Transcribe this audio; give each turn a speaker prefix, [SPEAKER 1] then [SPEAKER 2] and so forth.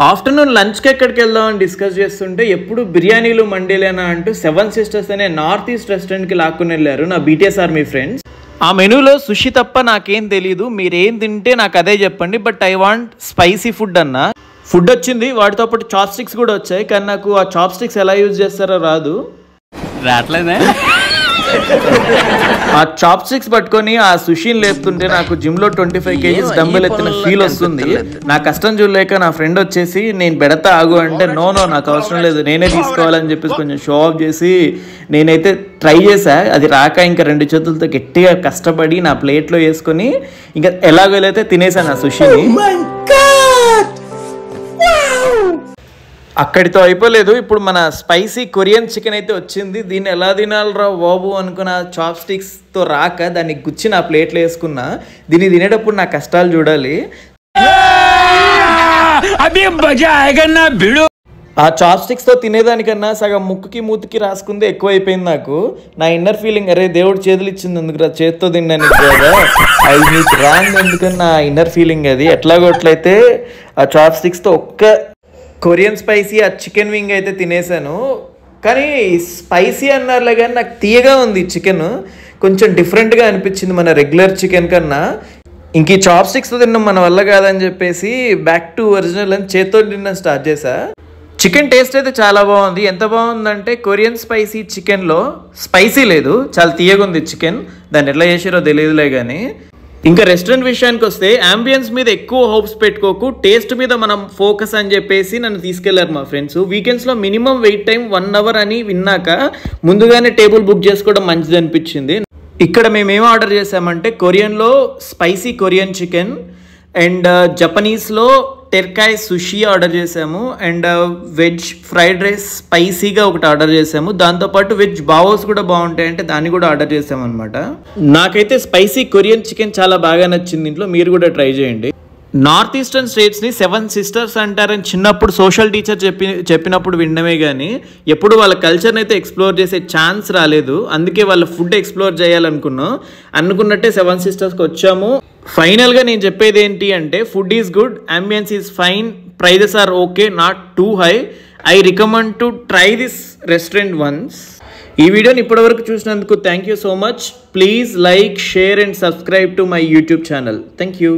[SPEAKER 1] Afternoon లంచ్కి ఎక్కడికి వెళ్దామని డిస్కస్ చేస్తుంటే ఎప్పుడు బిర్యానీలు మండీలేనా అంటూ 7 Sisters అనే నార్త్ ఈస్ట్ రెస్టారెంట్కి లాక్కుని వెళ్ళారు నా BTS ఆర్మీ ఫ్రెండ్స్. ఆ మెనూలో సుషి తప్ప నాకేం తెలీదు, మీరేం తింటే నాకు అదే చెప్పండి, but I want spicy food అన్న. ఫుడ్ వచ్చింది, వాటితో పాటు చాప్ స్టిక్స్ కూడా వచ్చాయి, కానీ నాకు ఆ చాప్ స్టిక్స్ ఎలా యూజ్ చేస్తారో రాట్లేదే. ఆ చాప్ స్టిక్స్ పట్టుకొని ఆ సుషిని లేపుతుంటే నాకు జిమ్లో 25 kgs డంబెల్ ఎత్తిన ఫీల్ వస్తుంది. నా కష్టం చూడలేక నా ఫ్రెండ్ వచ్చేసి నేను పెడతా ఆగు అంటే నో నాకు అవసరం లేదు, నేనే తీసుకోవాలని చెప్పేసి కొంచెం షో ఆఫ్ చేసి నేనైతే ట్రై చేశా. అది రాక ఇంకా 2 చేతులతో గట్టిగా కష్టపడి నా ప్లేట్లో వేసుకొని ఇంకా ఎలాగోలైతే తినేసాను ఆ సుషిని. అక్కడితో అయిపోలేదు, ఇప్పుడు మన స్పైసీ కొరియన్ చికెన్ అయితే వచ్చింది. దీన్ని ఎలా తినాలరా బాబు అనుకున్న చాప్ స్టిక్స్తో రాక దాన్ని గుచ్చి నా ప్లేట్లో వేసుకున్నా. దీన్ని తినేటప్పుడు నా కష్టాలు చూడాలి. ఆ చాప్ స్టిక్స్తో తినేదానికన్నా సగం ముక్కుకి మూతికి రాసుకుందే ఎక్కువ అయిపోయింది నాకు. నా ఇన్నర్ ఫీలింగ్ అరే దేవుడు చేతులు ఇచ్చింది ఎందుకురా చేత్తో తినడానికి కదా, అది నీకు రాంగ్ ఎందుకని నా ఇన్నర్ ఫీలింగ్. అది ఎట్లాగోట్లయితే ఆ చాప్ స్టిక్స్తో ఒక్క కొరియన్ స్పైసీ ఆ చికెన్ వింగ్ అయితే తినేసాను. కానీ స్పైసీ అన్నారులే కానీ నాకు తీయగా ఉంది చికెన్, కొంచెం డిఫరెంట్గా అనిపించింది మన రెగ్యులర్ చికెన్ కన్నా. ఇంక ఈ చాప్ స్టిక్స్తో తిన్నాం మన వల్ల కాదని చెప్పేసి బ్యాక్ టు ఒరిజినల్ అని చేత్తో తినడం స్టార్ట్ చేశా. చికెన్ టేస్ట్ అయితే చాలా బాగుంది. ఎంత బాగుందంటే కొరియన్ స్పైసీ చికెన్లో స్పైసీ లేదు, చాలా తీయగా ఉంది చికెన్. దాన్ని ఎట్లా చేసారో తెలియదులే కానీ. ఇంకా రెస్టారెంట్ విషయానికి వస్తే అంబియన్స్ మీద ఎక్కువ హోప్స్ పెట్టుకోకు, టేస్ట్ మీద మనం ఫోకస్ అని చెప్పేసి నన్ను తీసుకెళ్లారు మా ఫ్రెండ్స్. వీకెండ్స్లో మినిమం వెయిట్ టైం 1 hour అని విన్నాక ముందుగానే టేబుల్ బుక్ చేసుకోవడం మంచిది అనిపించింది. ఇక్కడ మేమేం ఆర్డర్ చేసామంటే కొరియన్లో స్పైసీ కొరియన్ చికెన్ అండ్ జపనీస్లో టెర్కాయ్ సుషి ఆర్డర్ చేసాము అండ్ వెజ్ ఫ్రైడ్ రైస్ స్పైసీగా ఒకటి ఆర్డర్ చేసాము. దాంతోపాటు వెజ్ బావోస్ కూడా బాగుంటాయి అంటే దాన్ని కూడా ఆర్డర్ చేసాము అనమాట. నాకైతే స్పైసీ కొరియన్ చికెన్ చాలా బాగా నచ్చింది. ఇంట్లో మీరు కూడా ట్రై చేయండి. నార్త్ ఈస్టర్న్ స్టేట్స్ని 7 Sisters అంటారని చిన్నప్పుడు సోషల్ టీచర్ చెప్పినప్పుడు వినడమే కానీ ఎప్పుడు వాళ్ళ కల్చర్ని అయితే ఎక్స్ప్లోర్ చేసే ఛాన్స్ రాలేదు. అందుకే వాళ్ళ ఫుడ్ ఎక్స్ప్లోర్ అనుకున్నట్టే 7 Sistersకి వచ్చాము. ఫైనల్గా నేను చెప్పేది ఏంటి అంటే food is good, ambience is fine, prices are okay, not too high. I recommend to try this restaurant once. ఈ వీడియోని ఇప్పటివరకు చూసినందుకు thank you so much. Please like, share and subscribe to my YouTube channel. Thank you.